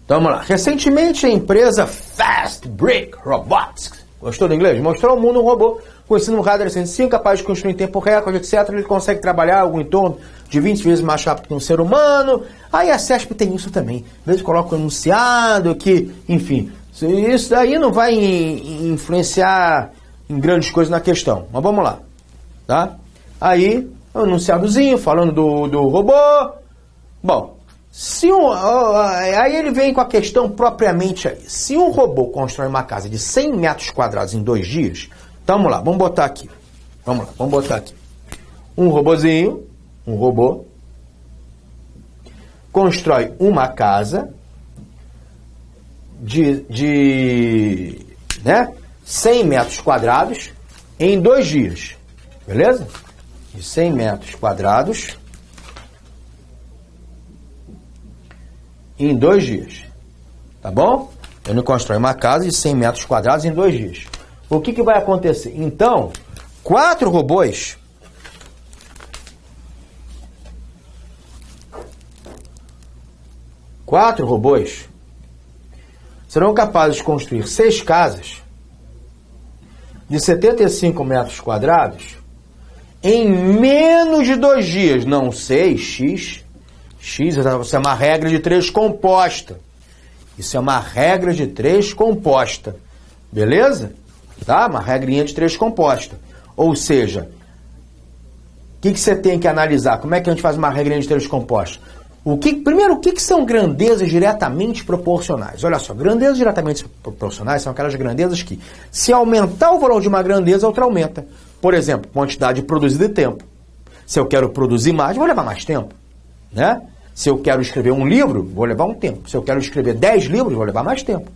Então vamos lá. Recentemente a empresa Fast Brick Robotics, gostou do inglês? Mostrou ao mundo um robô conhecido no radar 105, capaz de construir em tempo recorde, etc. Ele consegue trabalhar algo em torno de 20 vezes mais rápido que um ser humano. Aí a CESP tem isso também. Às vezes coloca um enunciado que, enfim, isso daí não vai influenciar em grandes coisas na questão. Mas vamos lá. Tá? Aí, um enunciadozinho falando do robô. Bom, aí ele vem com a questão propriamente aí. Se um robô constrói uma casa de 100 metros quadrados em 2 dias, então vamos lá, vamos botar aqui. Vamos botar aqui. Um robô, constrói uma casa de 100 metros quadrados em 2 dias. Beleza? De 100 metros quadrados em 2 dias. Tá bom? Ele constrói uma casa de 100 metros quadrados em 2 dias. O que vai acontecer? Então, 4 robôs serão capazes de construir 6 casas de 75 metros quadrados em menos de 2 dias. Não sei, X, isso é uma regra de 3 composta. Isso é uma regra de 3 composta. Beleza? Tá? Uma regrinha de 3 composta. Ou seja, o que você tem que analisar? Como é que a gente faz uma regrinha de 3 composta? Primeiro, o que são grandezas diretamente proporcionais? Olha só, grandezas diretamente proporcionais são aquelas grandezas que, se aumentar o valor de uma grandeza, outra aumenta. Por exemplo, quantidade produzida e tempo. Se eu quero produzir mais, vou levar mais tempo. Né? Se eu quero escrever um livro, vou levar um tempo. Se eu quero escrever 10 livros, vou levar mais tempo.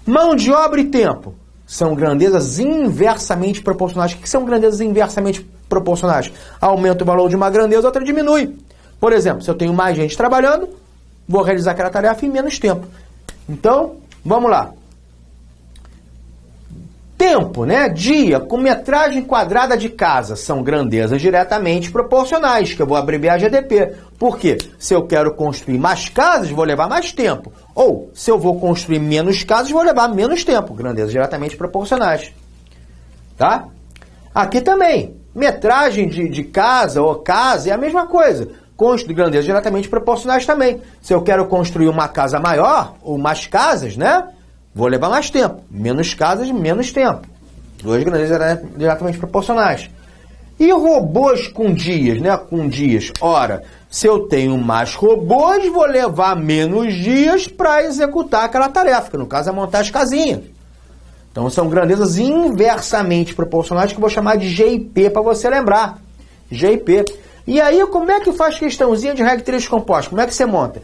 Mão de obra e tempo são grandezas inversamente proporcionais. O que são grandezas inversamente proporcionais? Aumenta o valor de uma grandeza, outra diminui. Por exemplo, se eu tenho mais gente trabalhando, vou realizar aquela tarefa em menos tempo. Então, vamos lá. Tempo, dia, com metragem quadrada de casa, são grandezas diretamente proporcionais, que eu vou abreviar GDP. Por quê? Se eu quero construir mais casas, vou levar mais tempo. Ou, se eu vou construir menos casas, vou levar menos tempo. Grandezas diretamente proporcionais. Tá? Aqui também, metragem de casa ou casa é a mesma coisa. Construir grandezas diretamente proporcionais também. Se eu quero construir uma casa maior, ou mais casas, vou levar mais tempo. Menos casas, menos tempo. 2 grandezas diretamente proporcionais. E robôs com dias, Com dias. Ora, se eu tenho mais robôs, vou levar menos dias para executar aquela tarefa, que no caso é montar as casinhas. Então são grandezas inversamente proporcionais que eu vou chamar de GIP para você lembrar. GIP. E aí, como é que faz questãozinha de regra 3 composta? Como é que você monta?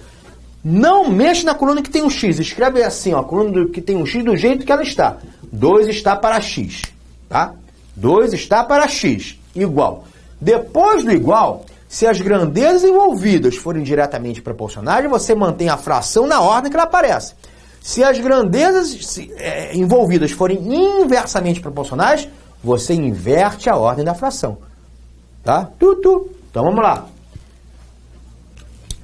Não mexe na coluna que tem um X. Escreve assim, a coluna que tem um X do jeito que ela está. 2 está para X. Tá? 2 está para X. Igual. Depois do igual, se as grandezas envolvidas forem diretamente proporcionais, você mantém a fração na ordem que ela aparece. Se as grandezas envolvidas forem inversamente proporcionais, você inverte a ordem da fração. Tá? Então vamos lá.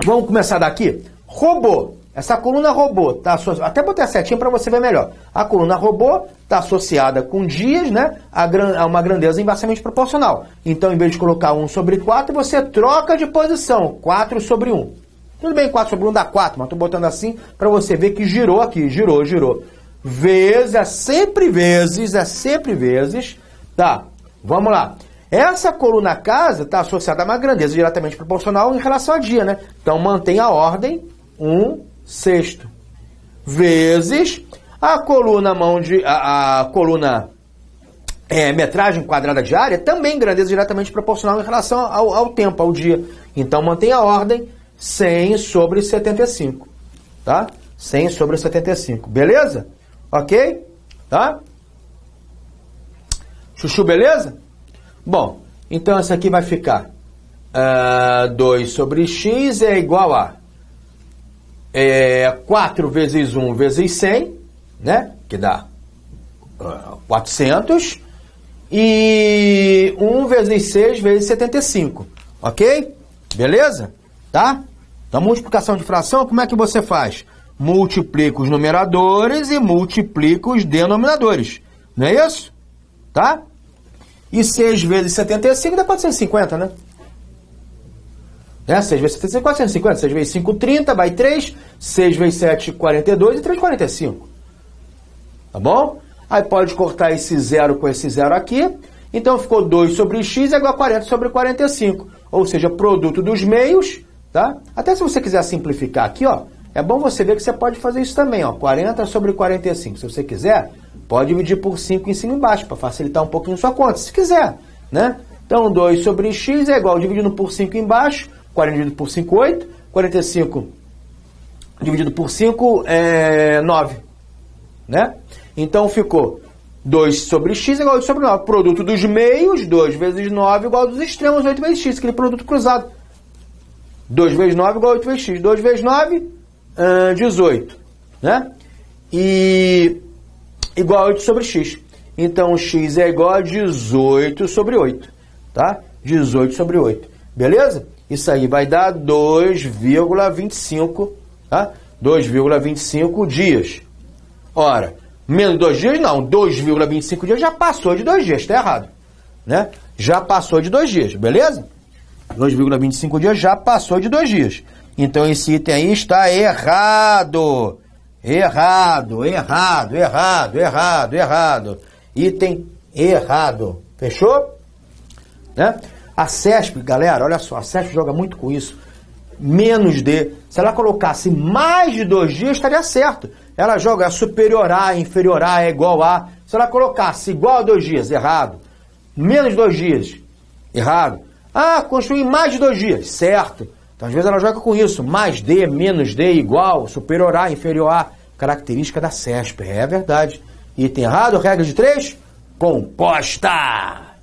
Vamos começar daqui. Robô. Essa coluna robô está associada. Até botei a setinha para você ver melhor. A coluna robô está associada com dias, a uma grandeza inversamente proporcional. Então, em vez de colocar 1 sobre 4, você troca de posição. 4 sobre 1. Tudo bem, 4 sobre 1 dá 4, mas estou botando assim para você ver que girou aqui. Girou. Vezes, é sempre vezes. Tá, vamos lá. Essa coluna casa está associada a uma grandeza diretamente proporcional em relação a dia, Então, mantém a ordem 1/6 vezes a coluna metragem quadrada diária, também grandeza diretamente proporcional em relação ao tempo, ao dia. Então, mantém a ordem 100 sobre 75. Tá? 100 sobre 75. Beleza? Ok? Tá? Chuchu, beleza? Bom, então essa aqui vai ficar 2 sobre x é igual a 4 vezes 1 vezes 100, que dá 400, e 1 vezes 6 vezes 75, ok? Beleza? Tá? Então, multiplicação de fração, como é que você faz? multiplica os numeradores e multiplica os denominadores. Não é isso? Tá? E 6 vezes 75 dá 450, né? 6 vezes 75, 450. 6 vezes 5, 30, vai 3. 6 vezes 7, 42 e 3, 45. Tá bom? Aí pode cortar esse 0 com esse 0 aqui. Então ficou 2 sobre x é igual a 40 sobre 45. Ou seja, produto dos meios, tá? Até se você quiser simplificar aqui, ó, é bom você ver que você pode fazer isso também, ó. 40 sobre 45. Se você quiser, pode dividir por 5 em cima e embaixo, para facilitar um pouquinho sua conta, se quiser, né? Então 2 sobre x é igual, dividindo por 5 embaixo, 40 dividido por 5, 8. 45 dividido por 5 é 9, né? Então ficou 2 sobre x igual a 8 sobre 9. Produto dos meios, 2 vezes 9 igual a dos extremos, 8 vezes x. Aquele produto cruzado. 2 vezes 9 igual a 8 vezes x. 2 vezes 9, 18. Né? E igual a 8 sobre x. Então, x é igual a 18 sobre 8. Tá? 18 sobre 8. Beleza? Isso aí vai dar 2,25. Tá? 2,25 dias. Ora, menos 2 dias não, 2,25 dias já passou de 2 dias, está errado, né? Já passou de 2 dias, beleza? 2,25 dias já passou de 2 dias. Então esse item aí está errado. Errado. Item errado. Fechou? Né? A CESP, galera, olha só, a CESP joga muito com isso. Menos de, se ela colocasse mais de 2 dias, estaria certo. Ela joga superior a, inferior a, é igual a. Se ela colocasse igual a 2 dias, errado. Menos de 2 dias, errado. Ah, construir mais de 2 dias, certo. Então, às vezes ela joga com isso. Mais de, menos de, igual, superior a, inferior a. Característica da CESP, é verdade. Item errado, regra de 3, composta.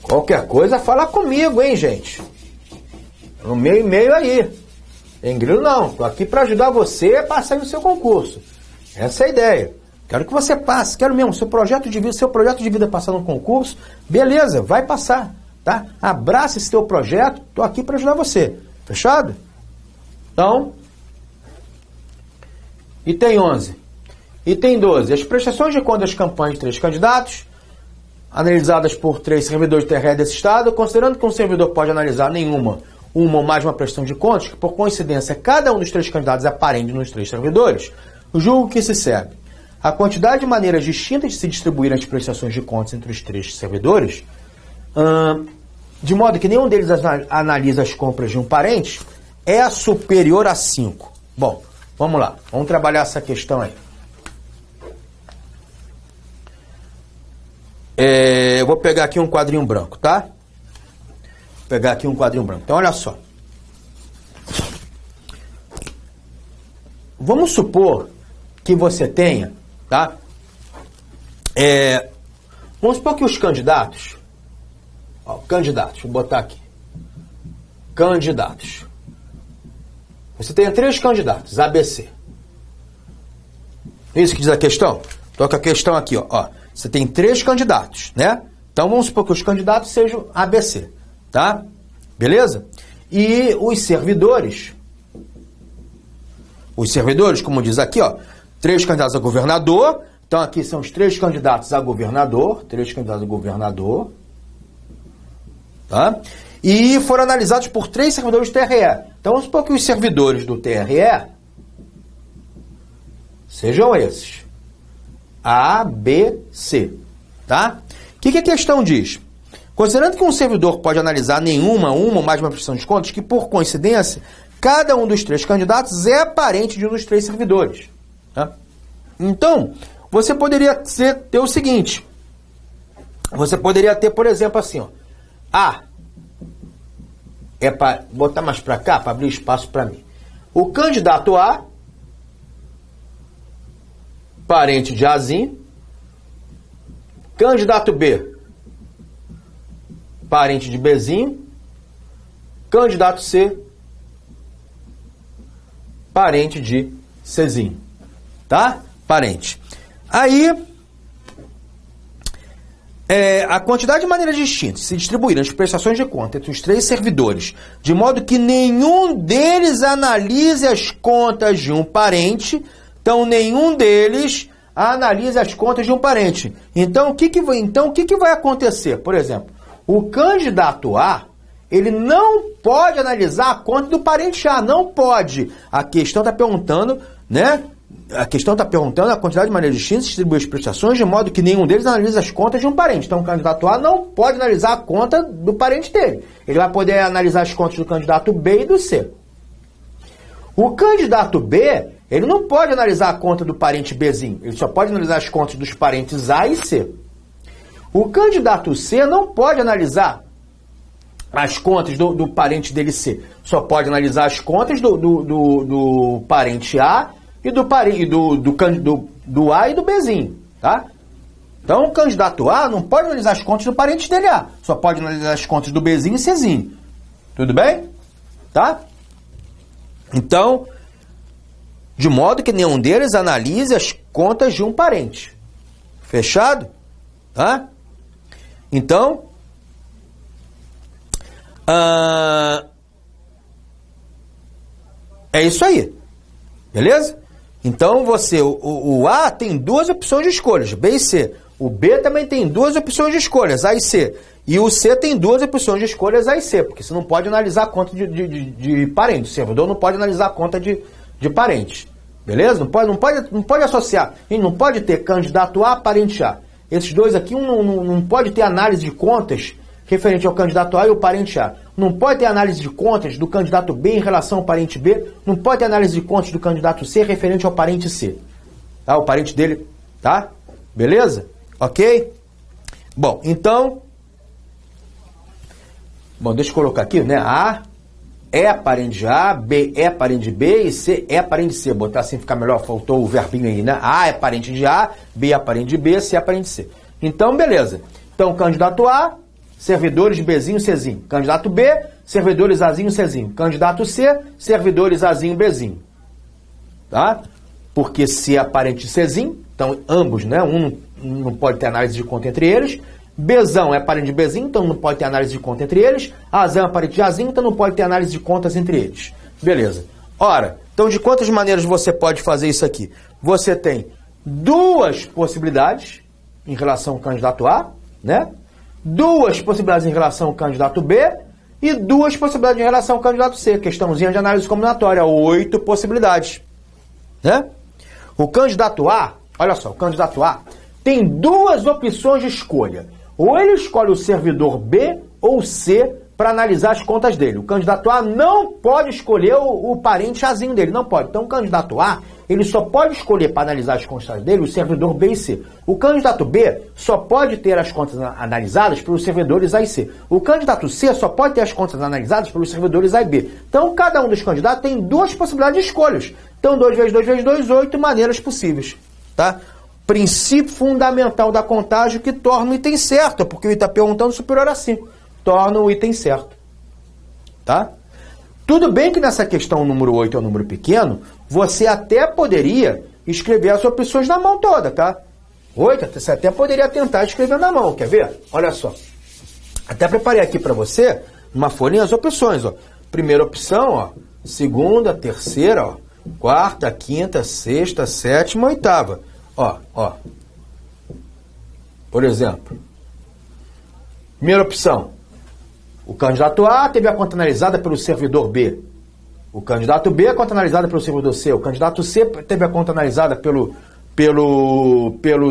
Qualquer coisa, fala comigo, hein, gente. No meu e-mail aí. Tem grilo não, estou aqui para ajudar você a passar no seu concurso. Essa é a ideia. Quero que você passe, quero mesmo, seu projeto de vida passar no concurso, beleza, vai passar, tá? Abraça esse teu projeto, estou aqui para ajudar você. Fechado? Então, item 11. Item 12. As prestações de contas das campanhas de 3 candidatos, analisadas por 3 servidores de TRE desse estado, considerando que um servidor pode analisar nenhuma, uma ou mais uma prestação de contas, que por coincidência cada um dos 3 candidatos é parente nos 3 servidores, julgo que se segue a quantidade de maneiras distintas de se distribuir as prestações de contas entre os 3 servidores, de modo que nenhum deles analisa as compras de um parente, é superior a 5. Bom, vamos lá, vamos trabalhar essa questão aí. Eu vou pegar aqui um quadrinho branco, tá? Vou pegar aqui um quadrinho branco. Então, olha só. Vamos supor que você tenha, tá? Vamos supor que os candidatos, vou botar aqui. Candidatos. Você tem 3 candidatos, ABC. É isso que diz a questão? Toca a questão aqui, ó. Você tem 3 candidatos, né? Então, vamos supor que os candidatos sejam ABC, tá? Beleza? E os servidores, como diz aqui, ó, 3 candidatos a governador. Então, aqui são os 3 candidatos a governador, tá? E foram analisados por 3 servidores do TRE. Então, vamos supor que os servidores do TRE sejam esses. A, B, C, tá? O que a questão diz? Considerando que um servidor pode analisar nenhuma, uma ou mais uma prestação de contas, que por coincidência, cada um dos 3 candidatos é parente de um dos 3 servidores. Tá? Então, você poderia ter o seguinte, você poderia ter, por exemplo, assim, ó, A, é para botar mais para cá, para abrir espaço para mim. O candidato A, parente de Azinho. Candidato B, parente de Bzinho. Candidato C, parente de Czinho. Tá? Parente. Aí, a quantidade de maneiras distintas se distribuir as prestações de conta entre os 3 servidores, de modo que nenhum deles analise as contas de um parente. Então, nenhum deles analisa as contas de um parente. Então, o que vai acontecer? Por exemplo, o candidato A, ele não pode analisar a conta do parente A, não pode. A questão está perguntando, né? A questão está perguntando a quantidade de maneiras distintas de distribuir as prestações, de modo que nenhum deles analisa as contas de um parente. Então, o candidato A não pode analisar a conta do parente dele. Ele vai poder analisar as contas do candidato B e do C. O candidato B, ele não pode analisar a conta do parente Bzinho. Ele só pode analisar as contas dos parentes A e C. O candidato C não pode analisar as contas do parente dele C. Só pode analisar as contas do parente A e do A e do Bzinho, tá? Então, o candidato A não pode analisar as contas do parente dele A. Só pode analisar as contas do Bzinho e Czinho. Tudo bem? Tá? Então, de modo que nenhum deles analise as contas de um parente. Fechado? Tá? Então, é isso aí. Beleza? Então, o A tem 2 opções de escolhas, B e C. O B também tem 2 opções de escolhas, A e C. E o C tem 2 opções de escolhas, A e C, porque você não pode analisar a conta de parente. O servidor não pode analisar a conta de parente. Beleza? Não pode associar. E não pode ter candidato A, parente A. Esses dois aqui, não pode ter análise de contas referente ao candidato A e o parente A. Não pode ter análise de contas do candidato B em relação ao parente B. Não pode ter análise de contas do candidato C referente ao parente C. Tá? O parente dele, tá? Beleza? Ok? Bom, então... Bom, deixa eu colocar aqui, né? A é parente de A, B é parente de B e C é parente de C. Botar assim ficar melhor, faltou o verbinho aí, né? A é parente de A, B é parente de B, C é parente de C. Então, beleza. Então, candidato A, servidores Bzinho, Czinho. Candidato B, servidores Azinho, Czinho. Candidato C, servidores Azinho, Bzinho. Tá? Porque C é parente de Czinho, então ambos, né? Um não pode ter análise de conta entre eles. Bzão é parente de Bzinho, então não pode ter análise de conta entre eles. Azão é parente de Azinho, então não pode ter análise de contas entre eles. Beleza. Ora, então de quantas maneiras você pode fazer isso aqui? Você tem 2 possibilidades em relação ao candidato A, né? 2 possibilidades em relação ao candidato B e 2 possibilidades em relação ao candidato C. Questãozinha de análise combinatória, 8 possibilidades, né? O candidato A, olha só, o candidato A tem 2 opções de escolha. Ou ele escolhe o servidor B ou C para analisar as contas dele. O candidato A não pode escolher o parente Azinho dele, não pode. Então, o candidato A, ele só pode escolher para analisar as contas dele o servidor B e C. O candidato B só pode ter as contas analisadas pelos servidores A e C. O candidato C só pode ter as contas analisadas pelos servidores A e B. Então, cada um dos candidatos tem 2 possibilidades de escolhas. Então, 2 vezes 2 vezes 2, 8 maneiras possíveis, tá? Princípio fundamental da contagem que torna o item certo, porque ele está perguntando superior a 5. Torna o item certo. Tá? Tudo bem que nessa questão o número 8 é um número pequeno, você até poderia escrever as opções na mão toda, tá? 8, você até poderia tentar escrever na mão, quer ver? Olha só. Até preparei aqui para você, numa folhinha, as opções, ó. Primeira opção, ó. Segunda, terceira, ó. Quarta, quinta, sexta, sétima, oitava. Ó. Por exemplo, primeira opção. O candidato A teve a conta analisada pelo servidor B. O candidato B a conta analisada pelo servidor C. O candidato C teve a conta analisada pelo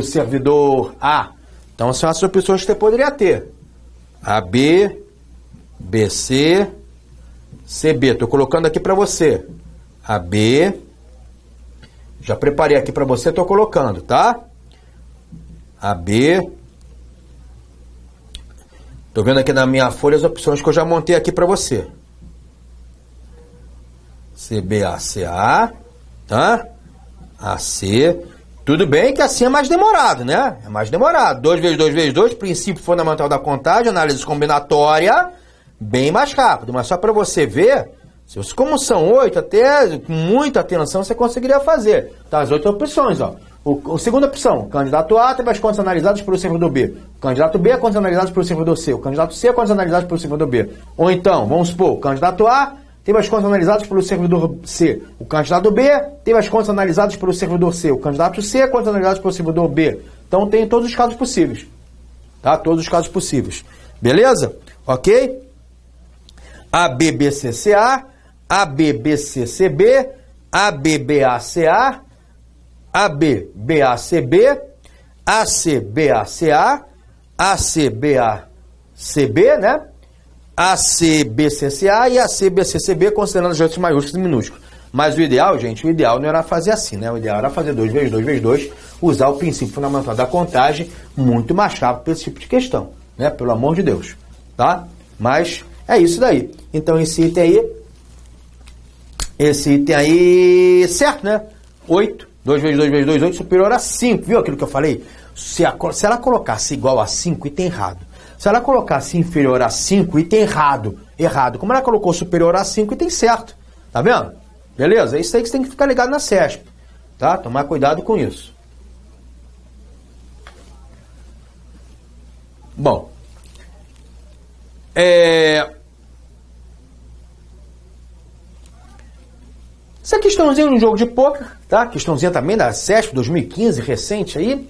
servidor A. Então, são as opções que você poderia ter. AB, BC, CB. Estou colocando aqui para você. AB. Já preparei aqui para você, estou colocando, tá? AB. Estou vendo aqui na minha folha as opções que eu já montei aqui para você. CBACA, tá? AC. Tudo bem que assim é mais demorado, né? É mais demorado. 2 vezes 2 vezes 2, princípio fundamental da contagem, análise combinatória, bem mais rápido. Mas só para você ver, como são 8, até com muita atenção você conseguiria fazer. Tá, as 8 opções, ó. A segunda opção, candidato A teve as contas analisadas pelo servidor B. O candidato B, contas analisadas pelo servidor C. O candidato C, contas analisadas pelo servidor B. Ou então, vamos supor, o candidato A teve as contas analisadas pelo servidor C. O candidato B teve as contas analisadas pelo servidor C. O candidato C, contas analisadas pelo servidor B. Então tem todos os casos possíveis. Tá? Todos os casos possíveis. Beleza? Ok? ABBCCA, ABBCCB, ABBACA, ABBACB, ACBACA, ACBACB, né? ACBCCA e ACBCCB, considerando as letras maiúsculas e minúsculas. Mas o ideal, gente, o ideal não era fazer assim, né? O ideal era fazer 2 vezes 2 vezes 2, usar o princípio fundamental da contagem, muito mais rápido para esse tipo de questão, né? Pelo amor de Deus, tá? Mas é isso daí. Então esse item aí, certo, né? 8, 2 vezes 2 vezes 2, 8, superior a 5. Viu aquilo que eu falei? Se ela colocasse igual a 5, item errado. Se ela colocasse inferior a 5, item errado. Errado. Como ela colocou superior a 5, item certo. Tá vendo? Beleza? É isso aí que você tem que ficar ligado na CESP. Tá? Tomar cuidado com isso. Bom. Essa questãozinha de um jogo de pôquer, tá? Questãozinha também da CESP 2015, recente aí.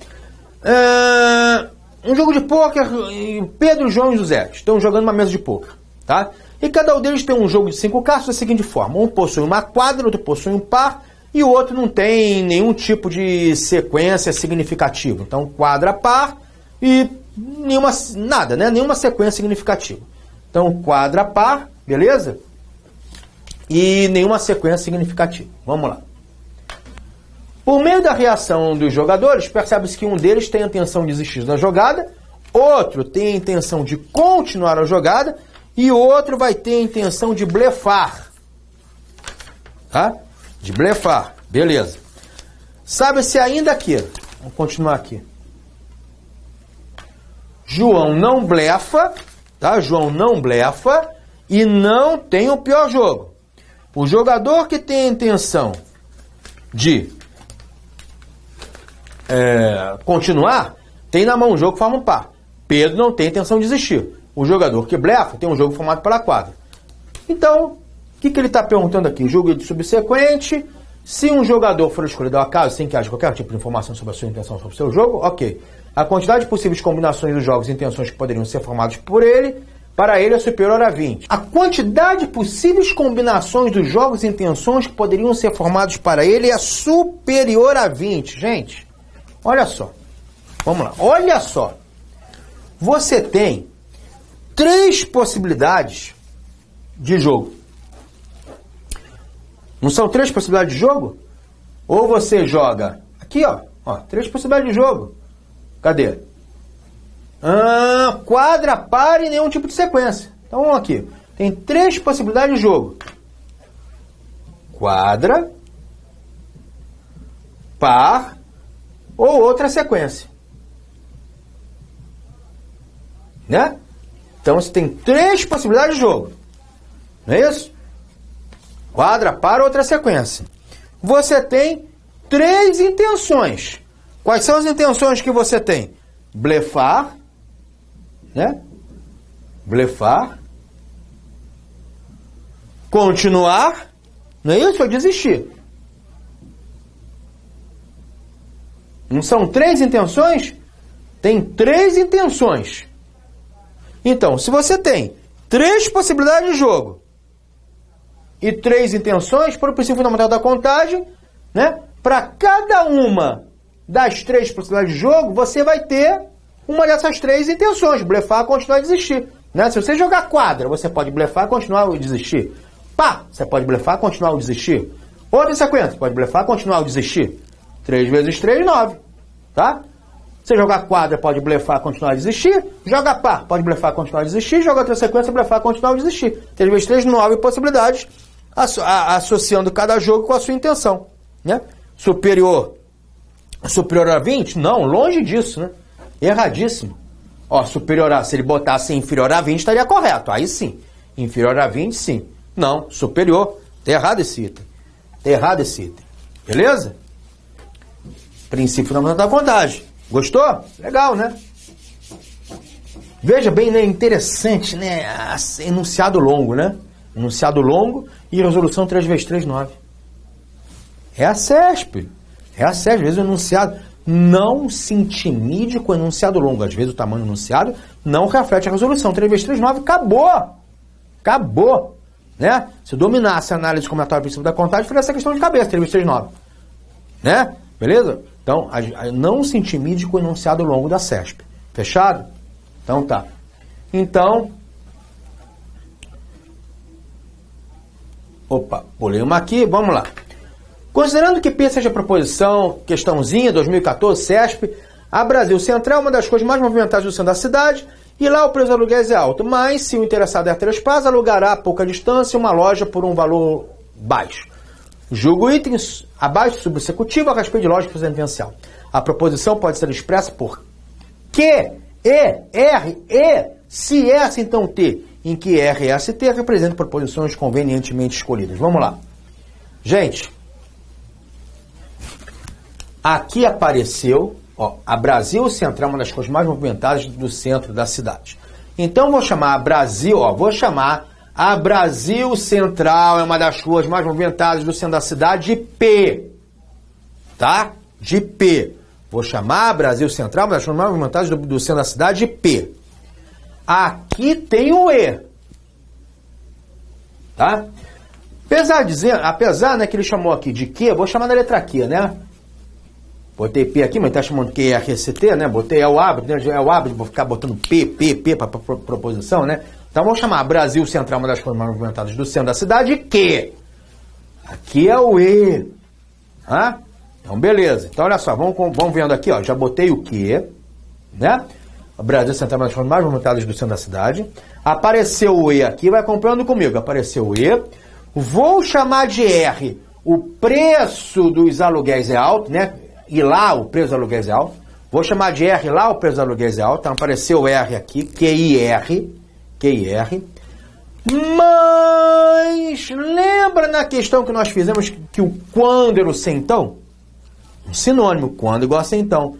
Um jogo de pôquer, Pedro, João e José estão jogando uma mesa de pôquer, tá? E cada um deles tem um jogo de 5 cartas da seguinte forma. Um possui uma quadra, outro possui um par, e o outro não tem nenhum tipo de sequência significativa. Então, quadra, par e nenhuma sequência significativa. Então, quadra, par, beleza? E nenhuma sequência significativa. Vamos lá. Por meio da reação dos jogadores, percebe-se que um deles tem a intenção de desistir da jogada, outro tem a intenção de continuar a jogada e outro vai ter a intenção de blefar. Tá? De blefar. Beleza. Sabe-se ainda aqui, vamos continuar aqui. João não blefa, tá? João não blefa e não tem o pior jogo. O jogador que tem a intenção de continuar, tem na mão um jogo que forma um par. Pedro não tem intenção de desistir. O jogador que blefa tem um jogo formado pela quadra. Então, o que ele está perguntando aqui? Jogo subsequente. Se um jogador for escolhido ao acaso, sem que haja qualquer tipo de informação sobre a sua intenção sobre o seu jogo, ok. A quantidade de possíveis combinações dos jogos e intenções que poderiam ser formados por ele, para ele é superior a 20. A quantidade de possíveis combinações dos jogos e intenções que poderiam ser formados para ele é superior a 20. Gente, olha só. Vamos lá. Olha só. Você tem 3 possibilidades de jogo. Não são 3 possibilidades de jogo? Ou você joga... Aqui, ó. 3 possibilidades de jogo. Cadê? Quadra, par e nenhum tipo de sequência. Então, vamos aqui. Tem 3 possibilidades de jogo. Quadra, par ou outra sequência. Né? Então, você tem 3 possibilidades de jogo. Não é isso? Quadra, par ou outra sequência. Você tem 3 intenções. Quais são as intenções que você tem? Blefar, né? Blefar. Continuar. Não é isso? Ou desistir. Não são 3 intenções? Tem 3 intenções. Então, se você tem 3 possibilidades de jogo e 3 intenções, por o princípio fundamental da contagem, né? Para cada uma das 3 possibilidades de jogo, você vai ter uma dessas 3 intenções. Blefar, continuar e desistir. Né? Se você jogar quadra, você pode blefar, continuar ou desistir. Pá, você pode blefar, continuar ou desistir. Outra sequência, pode blefar, continuar ou desistir. 3 vezes 3, 9. Tá? Você jogar quadra, pode blefar, continuar e desistir. Joga par, pode blefar, continuar e desistir. Joga outra sequência, blefar, continuar ou desistir. 3 vezes 3, 9 possibilidades, associando cada jogo com a sua intenção. Né? Superior a 20? Não, longe disso, né? Erradíssimo. Superior a... Se ele botasse inferior a 20, estaria correto. Aí sim. Inferior a 20, sim. Não, superior. Tá errado esse item. Beleza? Princípio fundamental da contagem. Gostou? Legal, né? Veja bem, né? Interessante, né? Enunciado longo, né? Enunciado longo e resolução 3x3, 9. É a CESP. Às vezes o enunciado não se intimide com o enunciado longo. Às vezes o tamanho do enunciado não reflete a resolução. 3x3, 9. Acabou. Né? Se dominasse a análise combinatória do princípio da contagem, faria essa questão de cabeça, 3x3, 9. Né? Beleza? Então, não se intimide com o enunciado longo da CESP. Fechado? Então tá. Então, pulei uma aqui, vamos lá. Considerando que P seja proposição, questãozinha, 2014, CESP, a Brasil Central é uma das coisas mais movimentadas do centro da cidade, e lá o preço dos aluguéis é alto. Mas, se o interessado é ter espaço, alugará a pouca distância uma loja por um valor baixo. Julgo itens abaixo subsecutivo a respeito de lógica residencial. A proposição pode ser expressa por Q, E, R, E, se S, então T, em que R e S e T representam proposições convenientemente escolhidas. Vamos lá. Gente, aqui apareceu, a Brasil Central, uma das coisas mais movimentadas do centro da cidade. Então, vou chamar a Brasil Central, é uma das ruas mais movimentadas do centro da cidade, de P. Tá? De P. Vou chamar a Brasil Central, uma das ruas mais movimentadas do centro da cidade, de P. Aqui tem o E. Tá? Apesar, né, que ele chamou aqui de Q, eu vou chamar da letra Q, né? Botei P aqui, mas está chamando QRST, né? Botei é o hábito, né? É o hábito, vou ficar botando P para proposição, né? Então vamos chamar Brasil Central, uma das coisas mais movimentadas do centro da cidade, Q. Aqui é o E. Tá? Então beleza. Então olha só, vamos vendo aqui, já botei o Q, né? O Brasil Central, uma das coisas mais movimentadas do centro da cidade. Apareceu o E aqui, vai comprando comigo. Apareceu o E. Vou chamar de R. O preço dos aluguéis é alto, né? E lá o preço dos aluguéis é alto. Vou chamar de R lá o preço dos aluguéis é alto. Então apareceu o R aqui, QIR. Mas lembra na questão que nós fizemos que o quando era o centão? Um sinônimo, quando igual a centão.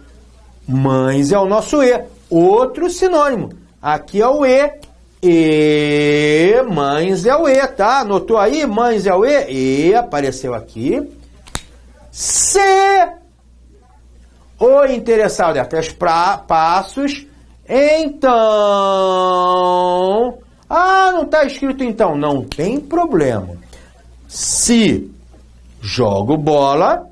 Mas é o nosso E. Outro sinônimo. Aqui é o E. E, mães é o E, tá? Anotou aí? Mães é o E. E apareceu aqui. C. O interessado é 3 passos. Então... não está escrito então. Não tem problema. Se jogo bola,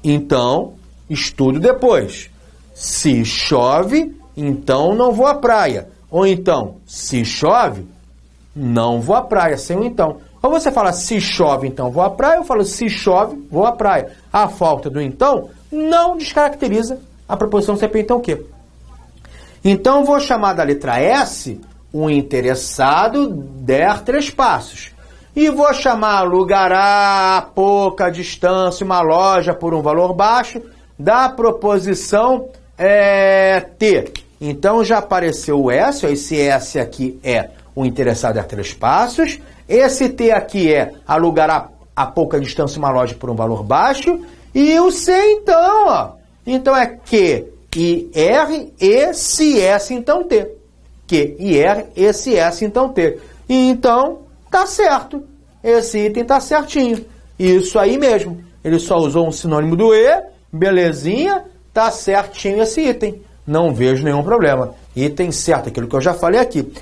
então estudo depois. Se chove, então não vou à praia. Ou então, se chove, não vou à praia. Sem o então. Ou você fala, se chove, então vou à praia. Eu falo, se chove, vou à praia. A falta do então não descaracteriza a proposição CP, então o quê? Então, vou chamar da letra S o interessado der 3 passos. E vou chamar alugará a pouca distância uma loja por um valor baixo da proposição T. Então, já apareceu o S. Esse S aqui é o interessado der 3 passos. Esse T aqui é alugará a pouca distância uma loja por um valor baixo. E o C, então, então é Q, I, R, E, se S, então T. Q, I, R, E, se S, então T. E então, tá certo. Esse item tá certinho. Isso aí mesmo. Ele só usou um sinônimo do E, belezinha, tá certinho esse item. Não vejo nenhum problema. Item certo, aquilo que eu já falei aqui.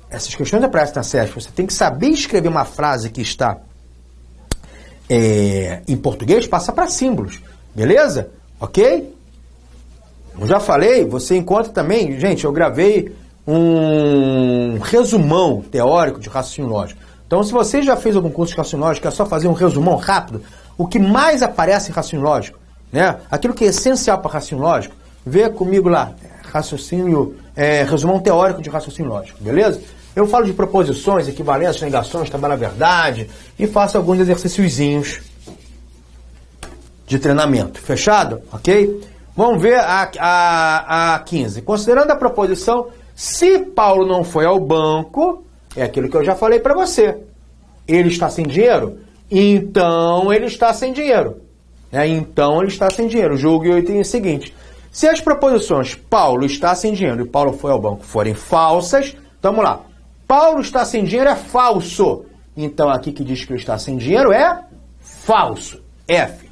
Essas questões aparecem na CESP. Você tem que saber escrever uma frase que está em português, passa para símbolos. Beleza? Ok? Eu já falei, você encontra também... Gente, eu gravei um resumão teórico de raciocínio lógico. Então, se você já fez algum curso de raciocínio lógico, é só fazer um resumão rápido. O que mais aparece em raciocínio lógico, né? Aquilo que é essencial para raciocínio lógico, vê comigo lá. Resumão teórico de raciocínio lógico. Beleza? Eu falo de proposições, equivalências, negações, tabela verdade e faço alguns exercíciozinhos de treinamento. Fechado? Ok? Vamos ver a 15. Considerando a proposição, se Paulo não foi ao banco, é aquilo que eu já falei para você. Ele está sem dinheiro? Então ele está sem dinheiro. né? Então ele está sem dinheiro. Julgue o item seguinte. Se as proposições Paulo está sem dinheiro e Paulo foi ao banco forem falsas, então vamos lá. Paulo está sem dinheiro é falso. Então aqui que diz que ele está sem dinheiro é falso. F.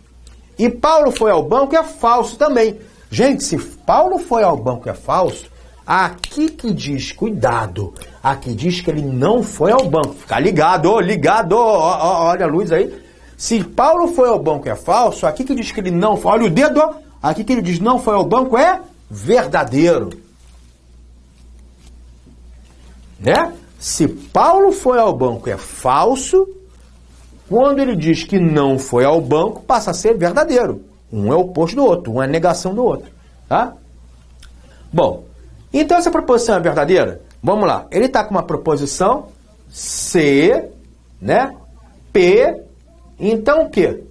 E Paulo foi ao banco é falso também. Gente, se Paulo foi ao banco é falso, aqui que diz, cuidado, aqui diz que ele não foi ao banco. Fica ligado, olha a luz aí. Se Paulo foi ao banco é falso, aqui que diz que ele não foi, olha o dedo, ó, aqui que ele diz não foi ao banco é verdadeiro. Né? Se Paulo foi ao banco é falso, quando ele diz que não foi ao banco, passa a ser verdadeiro. Um é o oposto do outro, um é a negação do outro. Tá? Bom, então essa proposição é verdadeira? Vamos lá. Ele está com uma proposição C, né? P, então o quê?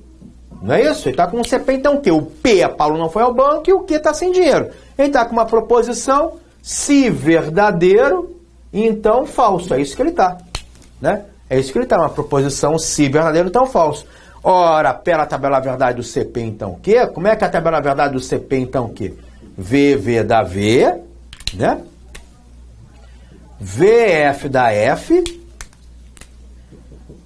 Não é isso? Ele está com um CP, então o quê? O P é Paulo não foi ao banco e o Q está sem dinheiro. Ele está com uma proposição se verdadeiro, então falso. É isso que ele está. Né? É isso que ele está, uma proposição se verdadeiro, então falso. Ora, pela tabela verdade do CP, então o quê? Como é que é a tabela verdade do CP, então o quê? VV dá V, né? VF dá F,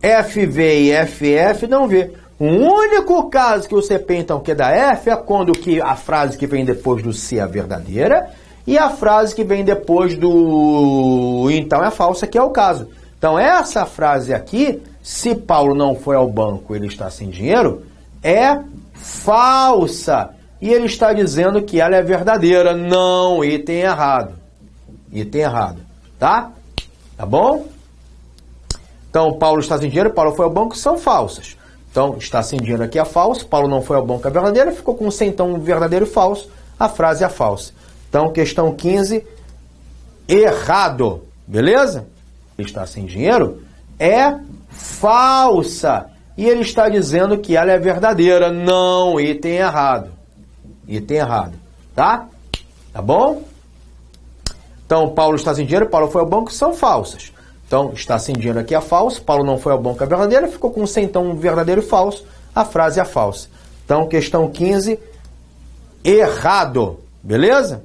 FV e FF dão V. O único caso que o CP, então, que dá F é quando que a frase que vem depois do se é verdadeira e a frase que vem depois do então é falsa, que é o caso. Então, essa frase aqui, se Paulo não foi ao banco, ele está sem dinheiro, é falsa. E ele está dizendo que ela é verdadeira. Não, item errado. Item errado. Tá? Tá bom? Então, Paulo está sem dinheiro, Paulo foi ao banco, são falsas. Então, está sem dinheiro aqui é falso, Paulo não foi ao banco é verdadeiro, ficou com sem então verdadeiro e falso, a frase é falsa. Então, questão 15, errado. Beleza? Ele está sem dinheiro, é falsa. E ele está dizendo que ela é verdadeira. Não, item errado. Item errado. Tá? Tá bom? Então, Paulo está sem dinheiro, Paulo foi ao banco, são falsas. Então, está sem dinheiro aqui é falso, Paulo não foi ao banco é verdadeiro, ficou com sem então verdadeiro e falso, a frase é falsa. Então, questão 15, errado. Beleza?